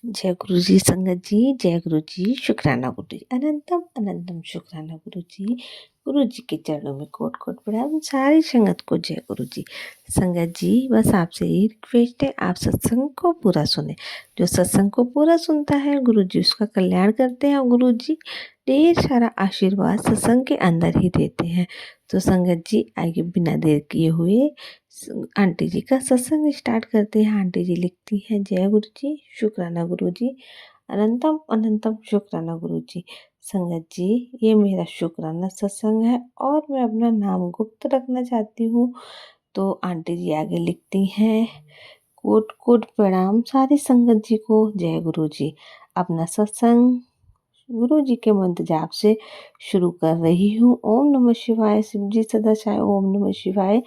जय गुरु जी संगत जी, जय गुरु जी, शुक्राना गुरु जी, अनंतम अनंतम शुक्राना गुरु जी के चरणों में कोट कोट प्रणाम। सारी संगत को जय गुरु जी। संगत जी, बस आपसे यही रिक्वेस्ट है, आप सत्संग को पूरा सुने। जो सत्संग को पूरा सुनता है गुरु जी उसका कल्याण करते हैं और गुरु जी ढेर सारा आशीर्वाद सत्संग के अंदर ही देते हैं। तो संगत जी आइए बिना देर किए हुए आंटी जी का सत्संग स्टार्ट करते हैं। आंटी जी लिखती हैं, जय गुरु जी, शुक्राना गुरु जी, अनंतम अनंतम शुक्राना गुरु जी। संगत जी, ये मेरा शुक्राना सत्संग है और मैं अपना नाम गुप्त रखना चाहती हूँ। तो आंटी जी आगे लिखती हैं, कोट कोट प्रणाम सारी संगत जी को, जय गुरु जी। अपना सत्संग गुरु जी के मंत्र जाप से शुरू कर रही हूँ। ओम नमः शिवाय, शिव जी सदाशिव, ओम नमः शिवाय,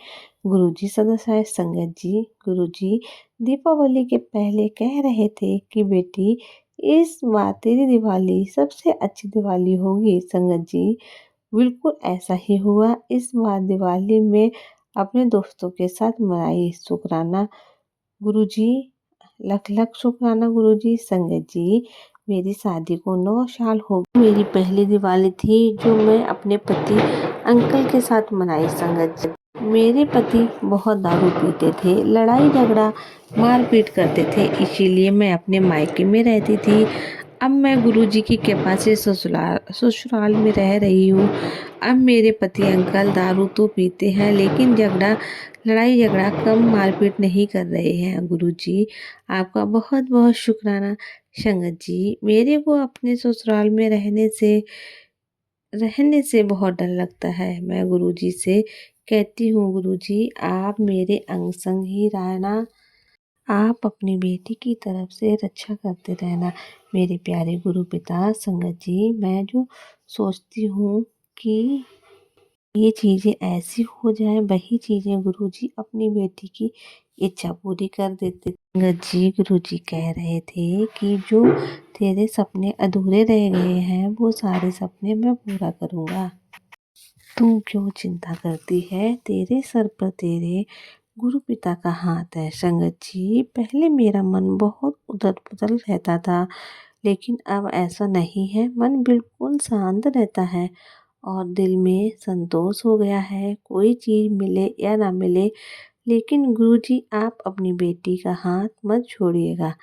गुरु जी सदाशिव। संगत जी, गुरु जी दीपावली के पहले कह रहे थे कि बेटी इस बार तेरी दिवाली सबसे अच्छी दिवाली होगी। संगत जी, बिल्कुल ऐसा ही हुआ। इस बार दिवाली में अपने दोस्तों के साथ मनाई। शुक्राना गुरु जी, लख लख शुक्राना गुरु जी। संगत जी, मेरी शादी को 9 साल हो गए। मेरी पहली दिवाली थी जो मैं अपने पति अंकल के साथ मनाई। संगत जी, मेरे पति बहुत दारू पीते थे, लड़ाई झगड़ा मारपीट करते थे, इसीलिए मैं अपने मायके में रहती थी। अब मैं गुरुजी की कृपा से ससुराल में रह रही हूँ। अब मेरे पति अंकल दारू तो पीते हैं लेकिन लड़ाई झगड़ा कम मारपीट नहीं कर रहे हैं। गुरुजी, आपका बहुत बहुत शुक्राना। संगत जी, मेरे को अपने ससुराल में रहने से बहुत डर लगता है। मैं गुरुजी से कहती हूँ, गुरुजी आप मेरे अंग संग ही रहना, आप अपनी बेटी की तरफ से रक्षा करते रहना। मेरे प्यारे गुरु पिता। संगत जी, मैं जो सोचती हूँ कि ये चीज़ें ऐसी हो जाएं, वही चीज़ें गुरुजी अपनी बेटी की इच्छा पूरी कर देते। संगत जी, गुरुजी कह रहे थे कि जो तेरे सपने अधूरे रह गए हैं वो सारे सपने मैं पूरा करूँगा। तू क्यों चिंता करती है, तेरे सर पर तेरे गुरु पिता का हाथ है। संगत जी, पहले मेरा मन बहुत उथल पुथल रहता था लेकिन अब ऐसा नहीं है। मन बिल्कुल शांत रहता है और दिल में संतोष हो गया है। कोई चीज़ मिले या ना मिले, लेकिन गुरुजी आप अपनी बेटी का हाथ मत छोड़िएगा।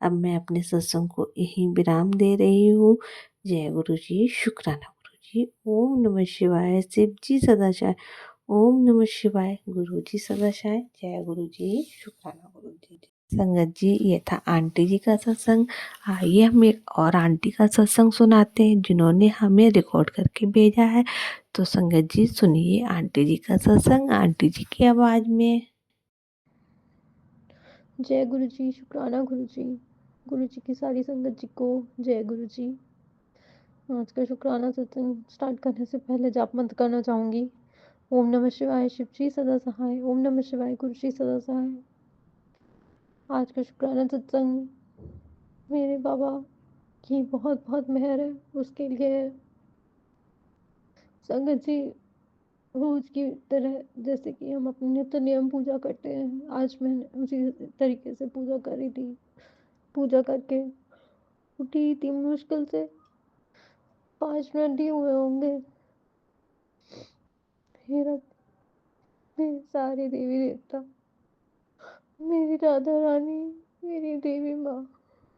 अब मैं अपने सत्संग को यहीं विराम दे रही हूँ। जय गुरु जी, शुक्राना गुरु जी। ओम नमः शिवाय, शिव जी सदाशिव, ओम नमः शिवाय, गुरु जी सदाशिव। जय गुरु जी, शुक्राना गुरु जी। संगत जी, ये था आंटी जी का सत्संग। आइए हम एक और आंटी का सत्संग सुनाते हैं जिन्होंने हमें रिकॉर्ड करके भेजा है। तो संगत जी सुनिए आंटी जी का सत्संग आंटी जी की आवाज़ में। जय गुरु जी, शुक्राना गुरु जी की सारी संगत जी को जय गुरु जी। आज का शुक्राना सत्संग स्टार्ट करने से पहले जाप मंत्र करना चाहूँगी। ओम नमः शिवाय, शिव जी सदा सहाय, ओम नमः शिवाय, गुरु जी सदा सहाय। आज का शुक्राना सत्संग मेरे बाबा की बहुत बहुत मेहर है, उसके लिए संगत जी रोज की तरह जैसे कि हम अपने नित्य नियम पूजा करते हैं, आज मैंने उसी तरीके से पूजा करी थी। पूजा करके उठी थी मुश्किल से 5 मिनट ही हुए होंगे। फिर अब मेरे सारे देवी देवता, मेरी राधा रानी, मेरी देवी माँ,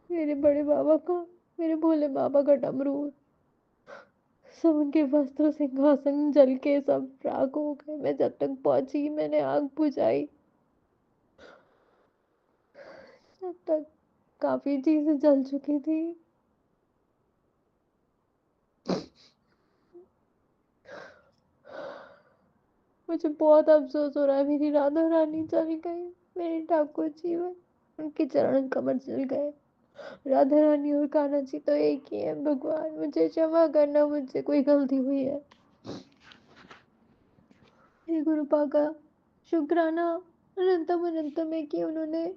मेरे बड़े बाबा का, मेरे भोले बाबा का डमरू, सब उनके वस्त्र सिंहासन जल के सब राख हो गए। मैं जब तक पहुंची मैंने आग बुझाई, जब तक काफी चीजें जल चुकी थी। मुझे बहुत अफसोस हो रहा है, मेरी राधा रानी चली गई, मेरे ठाकुर जी में उनके चरण कमल जल गए। राधा रानी और कान्हा जी तो एक ही है। भगवान मुझे क्षमा करना, मुझसे कोई गलती हुई है। हे गुरुपा का शुक्राना अनंतम अनंतम है कि उन्होंने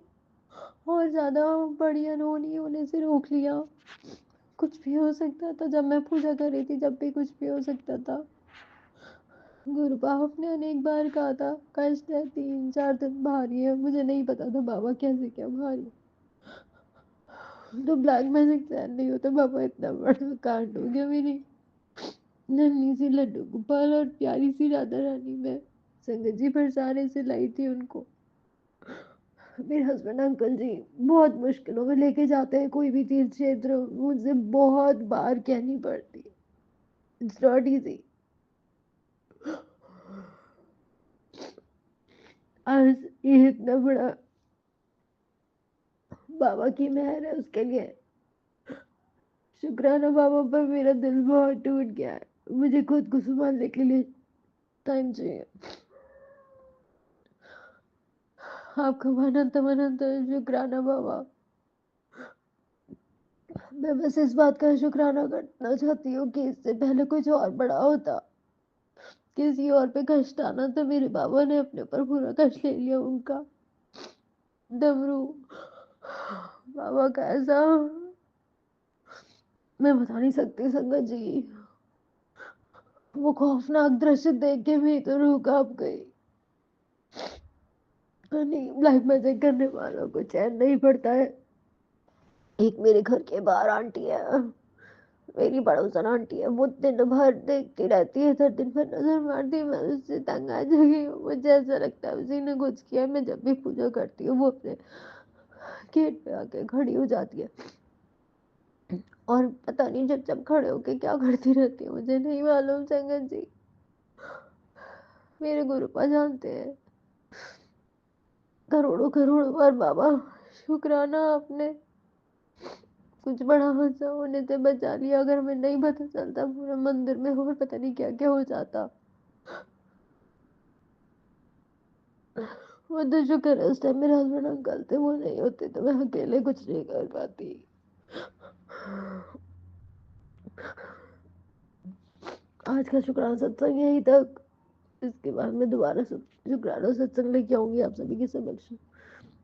और ज्यादा बड़ी अनहोनी होने से रोक लिया। कुछ भी हो सकता था, जब मैं पूजा कर रही थी जब भी कुछ भी हो सकता था। गुरु बाप ने अनेक बार कहा था कष्ट है, 3-4 दिन भारी है। मुझे नहीं पता था बाबा कैसे क्या भारी। तो ब्लैक मैजिक सहन नहीं होता पापा, इतना बड़ा कांड हो गया मेरी नन्ही सी लड्डू गोपाल और प्यारी सी राधा रानी में संगत जी फरसाने से लाई थी उनको। मेरे हस्बैंड अंकल जी बहुत मुश्किलों में लेके जाते हैं कोई भी तीर्थ क्षेत्र, मुझे बहुत बार कहनी पड़ती है, इट्स नॉट इजी। आज ये इतना बड़ा बाबा की मेहर है, उसके लिए शुक्राना बाबा पर। मेरा दिल बहुत टूट गया है, मुझे खुद को संभालने के लिए टाइम चाहिए। आपका अनंत अनंत शुक्राना बाबा। मैं बस इस बात का शुक्राना करना चाहती हूँ कि इससे पहले कुछ और बड़ा होता, किसी और पे कष्ट आना, तो मेरे बाबा ने अपने ऊपर पूरा कष्ट ले लिया उनका। डमरू बाबा का ऐसा मैं बता नहीं सकती संगत जी। वो खौफनाक दृश्य देख के भी तो रूह कांप गई। नहीं, लाइफ मैजिक करने वालों को चैन नहीं पड़ता है। एक मेरे घर के बाहर आंटी है, मेरी पड़ोसन आंटी है, वो दिन भर देखती रहती है, हर दिन भर नजर मारती है। मैं उससे तंग आ गई हूँ, मुझे ऐसा लगता है उसी ने कुछ किया। मैं जब भी पूजा करती हूँ वो अपने गेट पे आके खड़ी हो जाती है और पता नहीं जब जब खड़े होके क्या करती रहती है, मुझे नहीं मालूम संगत जी। मेरे गुरुपा जानते हैं। करोड़ों करोड़ों बार बाबा शुक्राना, आपने कुछ बड़ा हादसा होने से बचा लिया। अगर मैं नहीं पता चलता पूरे मंदिर में और पता नहीं क्या क्या हो जाता। वो तो शुक्र है उस टाइम मेरे हस्बैंड अंकल थे, वो नहीं होते तो मैं अकेले कुछ नहीं कर पाती। आज का शुक्राना सत्संग यही तक, इसके बाद मैं दोबारा शुक्राना सत्संग लेके आऊंगी आप सभी के समक्ष।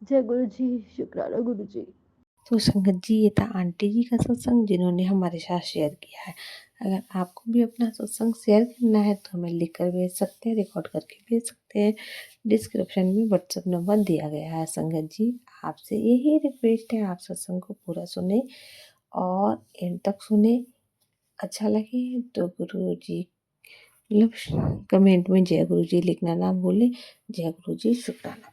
जय गुरु जी, शुक्राना गुरु जी। तो संगत जी, ये था आंटी जी का सत्संग जिन्होंने हमारे साथ शेयर किया है। अगर आपको भी अपना सत्संग शेयर करना है तो हमें लिख कर भेज सकते हैं, रिकॉर्ड करके भेज सकते हैं। डिस्क्रिप्शन में व्हाट्सएप नंबर दिया गया है। संगत जी, आपसे यही रिक्वेस्ट है, आप सत्संग को पूरा सुने और एंड तक सुने। अच्छा लगे तो गुरु जी मतलब कमेंट में जय गुरु जी लिखना ना भूलें। जय गुरु जी, शुक्राना।